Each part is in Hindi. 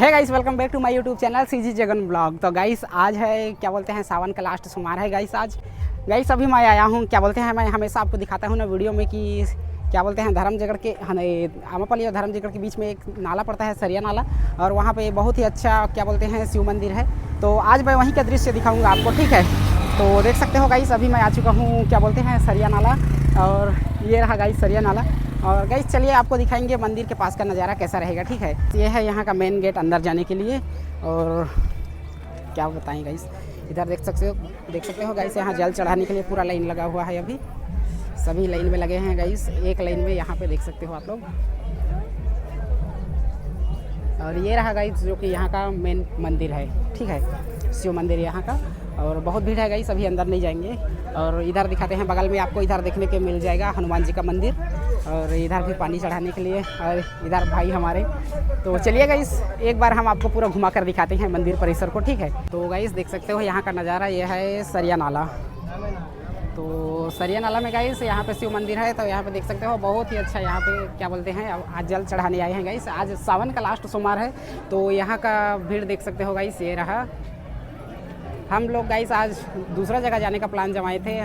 है guys, welcome back to my YouTube channel CG Jagan blog. तो गाइस आज है क्या बोलते हैं सावन का लास्ट सोमवार है गाइस। आज गाइस अभी मैं आया हूँ क्या बोलते हैं, मैं हमेशा आपको दिखाता हूँ ना वीडियो में कि क्या बोलते हैं धर्मजगढ़ के आमापल्ली और धर्मजगढ़ के बीच में एक नाला पड़ता है, सरिया नाला, और वहाँ पे बहुत ही अच्छा क्या बोलते हैं शिव मंदिर है। तो आज मैं वहीं का दृश्य दिखाऊँगा आपको, ठीक है। तो देख सकते हो गाइस, अभी मैं आ चुका हूँ क्या बोलते हैं सरिया नाला, और ये रहा गाइस सरिया नाला। और गाइस चलिए आपको दिखाएंगे मंदिर के पास का नज़ारा कैसा रहेगा, ठीक है। ये है यहाँ का मेन गेट अंदर जाने के लिए, और क्या बताएं गाइस, इधर देख सकते हो गाइस, यहाँ जल चढ़ाने के लिए पूरा लाइन लगा हुआ है। अभी सभी लाइन में लगे हैं गाइस, एक लाइन में यहाँ पे देख सकते हो आप लोग। और ये रहा गाइस जो कि यहाँ का मेन मंदिर है, ठीक है, शिव मंदिर यहाँ का। और बहुत भीड़ है गाइस, अभी अंदर नहीं जाएंगे। और इधर दिखाते हैं, बगल में आपको इधर देखने के मिल जाएगा हनुमान जी का मंदिर, और इधर भी पानी चढ़ाने के लिए, और इधर भाई हमारे। तो चलिए गाइस एक बार हम आपको पूरा घुमा कर दिखाते हैं मंदिर परिसर को, ठीक है। तो गाइस देख सकते हो यहाँ का नज़ारा, ये है सरिया नाला। तो सरिया नाला में गाइस यहाँ पे शिव मंदिर है। तो यहाँ पे देख सकते हो बहुत ही अच्छा, यहाँ पे क्या बोलते हैं आज जल चढ़ाने आए हैं गाइस। आज सावन का लास्ट सोमवार है, तो यहाँ का भीड़ देख सकते हो गाइस। ये रहा, हम लोग गाइस आज दूसरा जगह जाने का प्लान जमाए थे।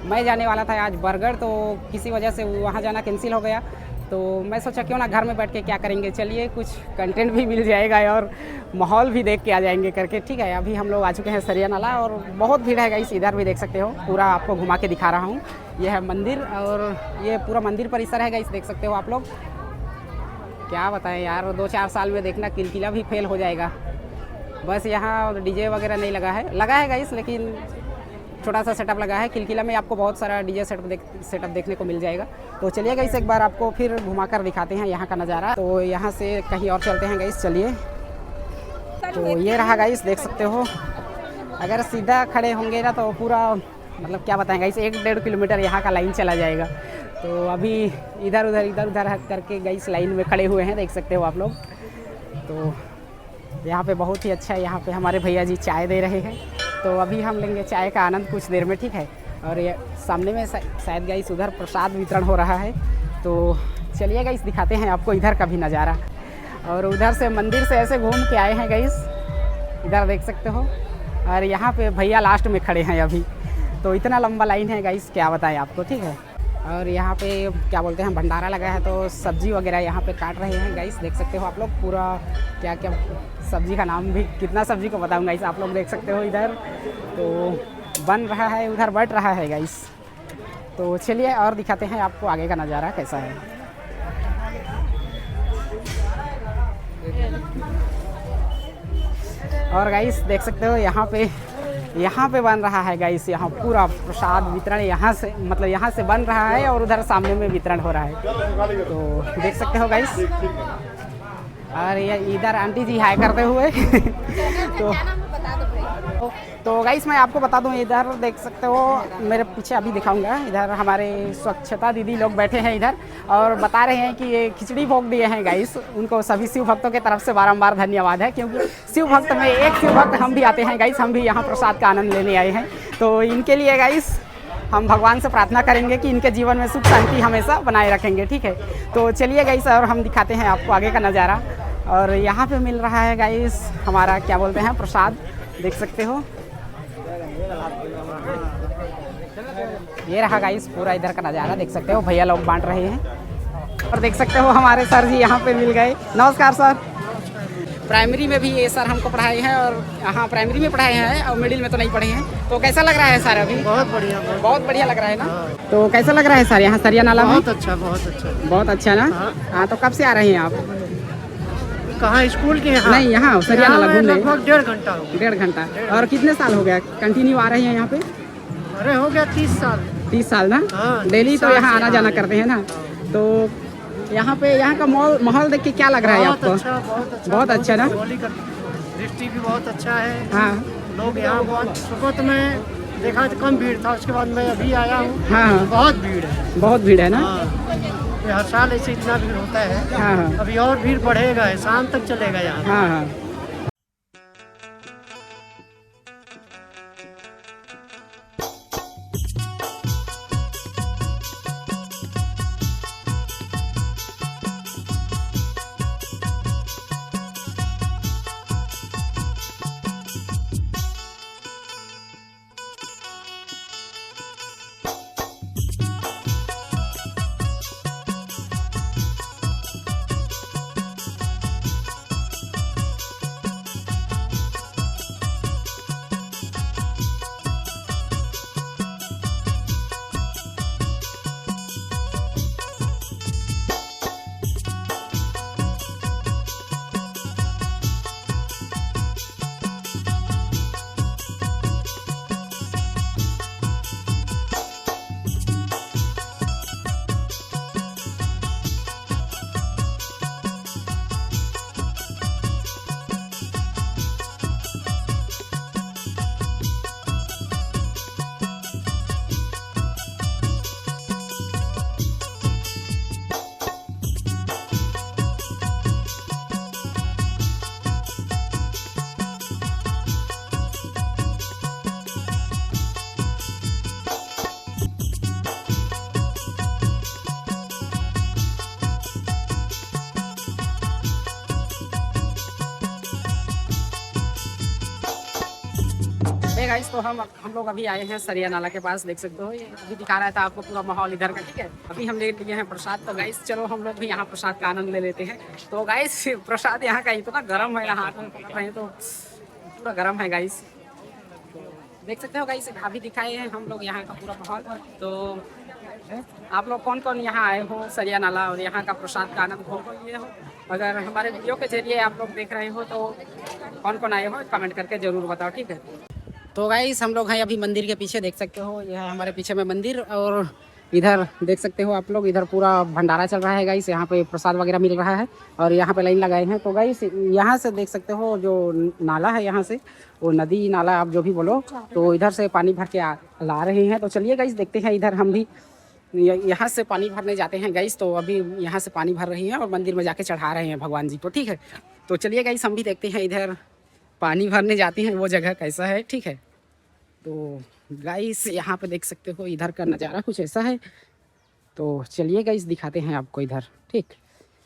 मैं जाने वाला था आज बरगढ़, तो किसी वजह से वहाँ जाना कैंसिल हो गया। तो मैं सोचा क्यों ना घर में बैठ के क्या करेंगे, चलिए कुछ कंटेंट भी मिल जाएगा और माहौल भी देख के आ जाएंगे करके, ठीक है। अभी हम लोग आ चुके हैं सरिया नाला, और बहुत भीड़ है गाइस, इधर भी देख सकते हो। पूरा आपको घुमा के दिखा रहा हूँ। यह है मंदिर, और ये पूरा मंदिर परिसर है गाइस, देख सकते हो आप लोग। क्या बताएं यार, 2-4 साल में देखना किलकिला भी फेल हो जाएगा। बस यहाँ डीजे वगैरह नहीं लगा है गाइस, लेकिन छोटा सा सेटअप लगा है। किलकिला में आपको बहुत सारा डीजे सेटअप देखने को मिल जाएगा। तो चलिए गाइस एक बार आपको फिर घुमाकर दिखाते हैं यहाँ का नज़ारा। तो यहाँ से कहीं और चलते हैं गाइस, चलिए। तो ये रहा गाइस, देख सकते हो। अगर सीधा खड़े होंगे ना तो पूरा मतलब क्या बताएं गाइस, 1-1.5 किलोमीटर यहाँ का लाइन चला जाएगा। तो अभी इधर उधर करके गाइस लाइन में खड़े हुए हैं, देख सकते हो आप लोग। तो यहाँ पे बहुत ही अच्छा है, यहाँ पे हमारे भैया जी चाय दे रहे हैं। तो अभी हम लेंगे चाय का आनंद कुछ देर में, ठीक है। और ये सामने में शायद गाइस उधर प्रसाद वितरण हो रहा है। तो चलिए गाइस दिखाते हैं आपको इधर का भी नज़ारा। और उधर से मंदिर से ऐसे घूम के आए हैं गाइस, इधर देख सकते हो। और यहाँ पे भैया लास्ट में खड़े हैं अभी। तो इतना लंबा लाइन है गाइस, क्या बताएं आपको, ठीक है। और यहाँ पे क्या बोलते हैं भंडारा लगा है, तो सब्जी वगैरह यहाँ पे काट रहे हैं गाइस, देख सकते हो आप लोग। पूरा क्या क्या सब्जी का नाम भी, कितना सब्जी को बताऊँ गाइस, आप लोग देख सकते हो इधर। तो बन रहा है, उधर बट रहा है गाइस। तो चलिए और दिखाते हैं आपको आगे का नज़ारा कैसा है। और गाइस देख सकते हो यहाँ पे बन रहा है गाइस, यहाँ पूरा प्रसाद वितरण यहाँ से बन रहा है, और उधर सामने में वितरण हो रहा है। तो देख सकते हो गाइस। और ये इधर आंटी जी हाय करते हुए तो गाइस मैं आपको बता दूं, इधर देख सकते हो मेरे पीछे, अभी दिखाऊंगा। इधर हमारे स्वच्छता दीदी लोग बैठे हैं इधर, और बता रहे हैं कि ये खिचड़ी भोग दिए हैं गाइस। उनको सभी शिव भक्तों के तरफ से बारंबार धन्यवाद है, क्योंकि शिव भक्त में एक शिव भक्त हम भी आते हैं गाइस, हम भी यहाँ प्रसाद का आनंद लेने आए हैं। तो इनके लिए गाइस हम भगवान से प्रार्थना करेंगे कि इनके जीवन में सुख शांति हमेशा बनाए रखेंगे, ठीक है। तो चलिए गाइस और हम दिखाते हैं आपको आगे का नज़ारा। और यहाँ पे मिल रहा है गाइस हमारा क्या बोलते हैं प्रसाद, देख सकते हो। ये रहा गाइस पूरा इधर का नज़ारा, देख सकते हो भैया लोग बांट रहे हैं। और देख सकते हो हमारे सर जी यहाँ पे मिल गए। नमस्कार सर। प्राइमरी में भी ये सर हमको पढ़ाए हैं, और यहाँ प्राइमरी में पढ़ाए हैं, और मिडिल में तो नहीं पढ़े हैं। तो कैसा लग रहा है सर अभी? बहुत बढ़िया लग रहा है ना। तो कैसा लग रहा है सर यहाँ सरिया नाला में? बहुत अच्छा ना। हाँ तो कब से आ रहे हैं आप? कहाँ, स्कूल के यहाँ? नहीं, यहाँ सरिया नाला घूमने। लगभग 1.5 घंटा। और कितने साल हो गया कंटिन्यू आ रहे हैं यहाँ पे? अरे हो गया 30 साल। 30 साल ना। डेली तो यहाँ आना जाना करते हैं ना। तो यहाँ पे यहाँ का माहौल देख के क्या लग रहा है आपको? बहुत अच्छा ना। दृष्टि भी बहुत अच्छा है। हाँ, लोग यहाँ बहुत, सुबह तो मैं देखा तो कम भीड़ था, उसके बाद मैं अभी आया हूँ। हाँ, बहुत भीड़ है ना। हर साल ऐसे इतना भीड़ होता है। हाँ, अभी और भीड़ बढ़ेगा, शाम तक चलेगा यहाँ। हाँ। गाइस, तो हम लोग अभी आए हैं सरिया नाला के पास, देख सकते हो। ये अभी दिखा रहा था आपको पूरा माहौल इधर का, ठीक है। अभी हम ले लिए हैं प्रसाद, तो गाइस चलो हम लोग भी यहाँ प्रसाद का आनंद ले लेते हैं। तो गाइस प्रसाद यहाँ का इतना गर्म है, हाथ में पकड़ रहे हैं तो पूरा गर्म है गाइस, देख सकते हो गाइस। अभी दिखाए हैं हम लोग यहाँ का पूरा माहौल। तो आप लोग कौन कौन यहाँ आए हो सरिया नाला और यहाँ का प्रसाद का आनंद कौन लिए हो? अगर हमारे वीडियो के जरिए आप लोग देख रहे हो तो कौन कौन आए हो कमेंट करके ज़रूर बताओ, ठीक है। तो गाइस हम लोग हैं अभी मंदिर के पीछे, देख सकते हो। यह है हमारे पीछे में मंदिर, और इधर देख सकते हो आप लोग, इधर पूरा भंडारा चल रहा है गाइस। यहाँ पे प्रसाद वगैरह मिल रहा है और यहाँ पे लाइन लगाए हैं। तो गाइस यहाँ से देख सकते हो जो नाला है, यहाँ से वो नदी नाला आप जो भी बोलो, तो इधर से पानी भर के ला रहे हैं। तो चलिए गाइस देखते हैं, इधर हम भी यहाँ से पानी भरने जाते हैं गाइस। तो अभी यहाँ से पानी भर रही हैं और मंदिर में जाके चढ़ा रहे हैं भगवान जी को, ठीक है। तो चलिए गाइस हम भी देखते हैं इधर पानी भरने जाते हैं, वो जगह कैसा है, ठीक है। तो गाइस यहाँ पे देख सकते हो इधर का नज़ारा कुछ ऐसा है। तो चलिए गाइस दिखाते हैं आपको इधर, ठीक।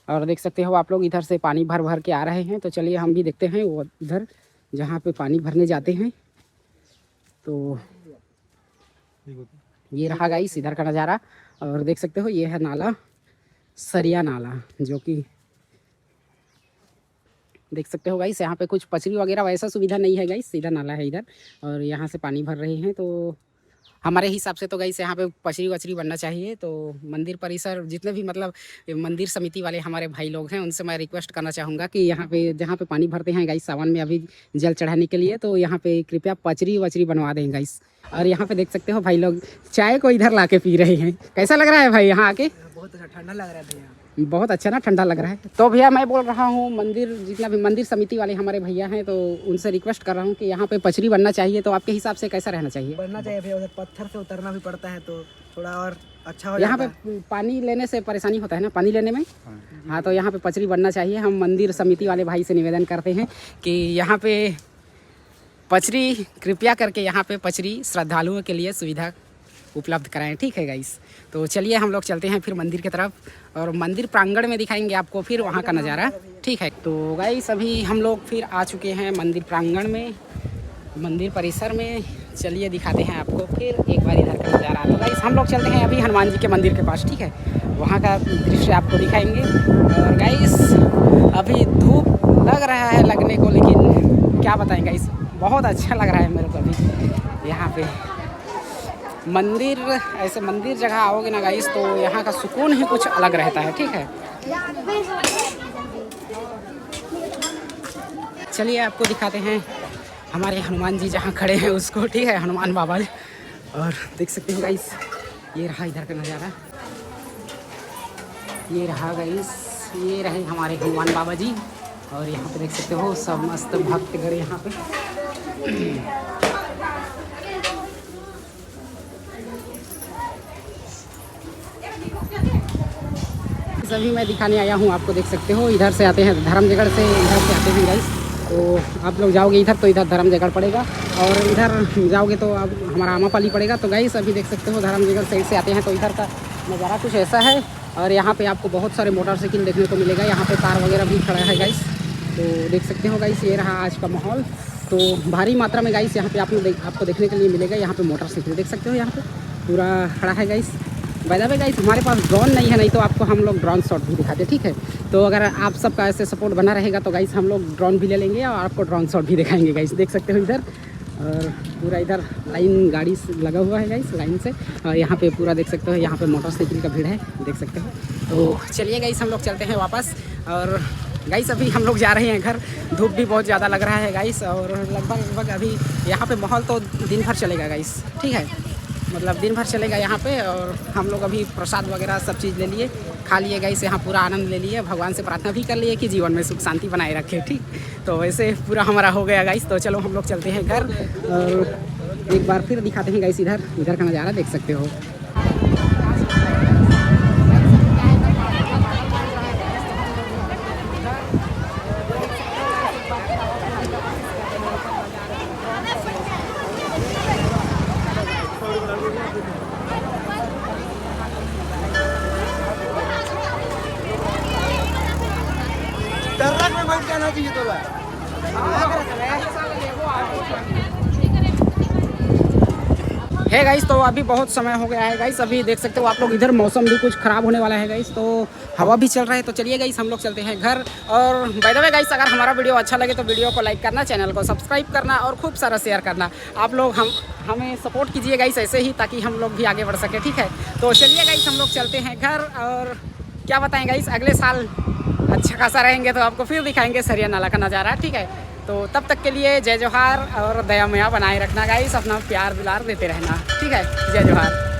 और देख सकते हो आप लोग इधर से पानी भर भर के आ रहे हैं। तो चलिए हम भी देखते हैं वो इधर जहाँ पे पानी भरने जाते हैं। तो ये रहा गाइस इधर का नज़ारा, और देख सकते हो ये है नाला, सरिया नाला, जो कि देख सकते हो गाइस। यहाँ पे कुछ पचरी वगैरह वैसा सुविधा नहीं है गाइस, सीधा नाला है इधर, और यहाँ से पानी भर रहे हैं। तो हमारे हिसाब से तो गाइस यहाँ पे पचरी वचरी बनना चाहिए। तो मंदिर परिसर जितने भी मतलब मंदिर समिति वाले हमारे भाई लोग हैं, उनसे मैं रिक्वेस्ट करना चाहूँगा कि यहाँ पे जहाँ पे पानी भरते हैं गाइस सावन में अभी जल चढ़ाने के लिए, तो यहाँ पे कृपया पचरी वचरी बनवा दें गाइस। और यहाँ पे देख सकते हो भाई लोग चाय को इधर ला के पी रहे हैं। कैसा लग रहा है भाई यहाँ आके? बहुत अच्छा ठंडा लग रहा है भैया, बहुत अच्छा ना, ठंडा लग रहा है। तो भैया मैं बोल रहा हूँ मंदिर जितना भी मंदिर समिति वाले हमारे भैया हैं, तो उनसे रिक्वेस्ट कर रहा हूँ कि यहाँ पे पचरी बनना चाहिए। तो आपके हिसाब से कैसा रहना चाहिए? बनना चाहिए भैया, उधर पत्थर से उतरना भी पड़ता है तो थोड़ा और अच्छा हो यहाँ जाता पे पानी लेने से परेशानी होता है ना, पानी लेने में। हाँ, तो यहाँ पे पचरी बनना चाहिए। हम मंदिर समिति वाले भाई से निवेदन करते हैं कि यहाँ पे पचरी कृपया करके यहाँ पे पचरी श्रद्धालुओं के लिए सुविधा उपलब्ध कराएं, ठीक है गाइस। तो चलिए हम लोग चलते हैं फिर मंदिर की तरफ, और मंदिर प्रांगण में दिखाएंगे आपको फिर वहाँ का नज़ारा, ठीक है। तो गाइस अभी हम लोग फिर आ चुके हैं मंदिर प्रांगण में, मंदिर परिसर में। चलिए दिखाते हैं आपको फिर एक बार इधर का नज़ारा। तो गाइस हम लोग चलते हैं अभी हनुमान जी के मंदिर के पास, ठीक है। वहाँ का दृश्य आपको दिखाएंगे। और गाइस अभी धूप लग रहा है लगने को, लेकिन क्या बताएं गाइस, बहुत अच्छा लग रहा है मेरे को अभी यहाँ पे। मंदिर ऐसे मंदिर जगह आओगे ना गाइस, तो यहाँ का सुकून ही कुछ अलग रहता है, ठीक है। चलिए आपको दिखाते हैं हमारे हनुमान जी जहाँ खड़े हैं उसको, ठीक है, हनुमान बाबा। और देख सकते हो गाइस ये रहा इधर का नज़ारा, ये रहा गाइस, ये रहे हमारे हनुमान बाबा जी। और यहाँ पे देख सकते हो सब मस्त भक्तगण यहाँ पे। सभी मैं दिखाने आया हूँ, आपको देख सकते हो इधर से आते हैं धर्मजगढ़ से, इधर से आते हैं गाइस। तो आप लोग जाओगे इधर तो इधर धर्मजगढ़ पड़ेगा, और इधर जाओगे तो अब हमारा आमापाली पड़ेगा। तो गाइस अभी देख सकते हो धर्मजगढ़ साइड से आते हैं तो इधर का नज़ारा कुछ ऐसा है। और यहाँ पे आपको बहुत सारे मोटरसाइकिल देखने को मिलेगा, यहाँ पे कार वगैरह भी खड़ा है गाइस। तो देख सकते हो गाइस ये रहा आज का माहौल। तो भारी मात्रा में गाइस यहाँ पे आपको देखने के लिए मिलेगा। यहाँ पे मोटरसाइकिल देख सकते हो, यहाँ पे पूरा खड़ा है guys. By the way guys हमारे पास ड्रोन नहीं है, नहीं तो आपको हम लोग ड्रोन शॉट भी दिखाते, ठीक है। तो अगर आप सबका ऐसे सपोर्ट बना रहेगा तो गाइस हम लोग ड्रोन भी ले लेंगे और आपको ड्रोन शॉट भी दिखाएंगे गाइस। देख सकते हो इधर, और पूरा इधर लाइन गाड़ी लगा हुआ है गाइस लाइन से। और यहाँ पे पूरा देख सकते हो, यहाँ पे मोटरसाइकिल का भीड़ है, देख सकते हो। तो चलिए गाइस हम लोग चलते हैं वापस। और गाइस अभी हम लोग जा रहे हैं घर, धूप भी बहुत ज़्यादा लग रहा है गाइस। और लगभग अभी यहाँ पे माहौल तो दिन भर चलेगा गाइस, ठीक है, मतलब दिन भर चलेगा यहाँ पे। और हम लोग अभी प्रसाद वगैरह सब चीज़ ले लिए, खा लिए गाइस, यहाँ पूरा आनंद ले लिए, भगवान से प्रार्थना भी कर लिए कि जीवन में सुख शांति बनाए रखे, ठीक। तो वैसे पूरा हमारा हो गया गाइस। तो चलो हम लोग चलते हैं घर, और एक बार फिर दिखाते हैं गाइस इधर का नज़ारा देख सकते हो। ट्रक में बैठ जाना चाहिए तो है गाइस। तो अभी बहुत समय हो गया है गाइस, अभी देख सकते हो आप लोग इधर मौसम भी कुछ ख़राब होने वाला है गाइस, तो हवा भी चल रहा है। तो चलिए गाइस हम लोग चलते हैं घर। और बाय द वे गाइस, अगर हमारा वीडियो अच्छा लगे तो वीडियो को लाइक करना, चैनल को सब्सक्राइब करना और खूब सारा शेयर करना। आप लोग हमें सपोर्ट कीजिए गाइस ऐसे ही, ताकि हम लोग भी आगे बढ़ सके, ठीक है। तो चलिए गाइस हम लोग चलते हैं घर। और क्या बताएं गाइस, अगले साल अच्छा खासा रहेंगे तो आपको फिर दिखाएंगे सरिया नाला का नज़ारा, ठीक है। तो तब तक के लिए जय जोहार और दया मया बनाए रखना गाइस, अपना प्यार दुलार देते रहना, ठीक है। जय जोहार।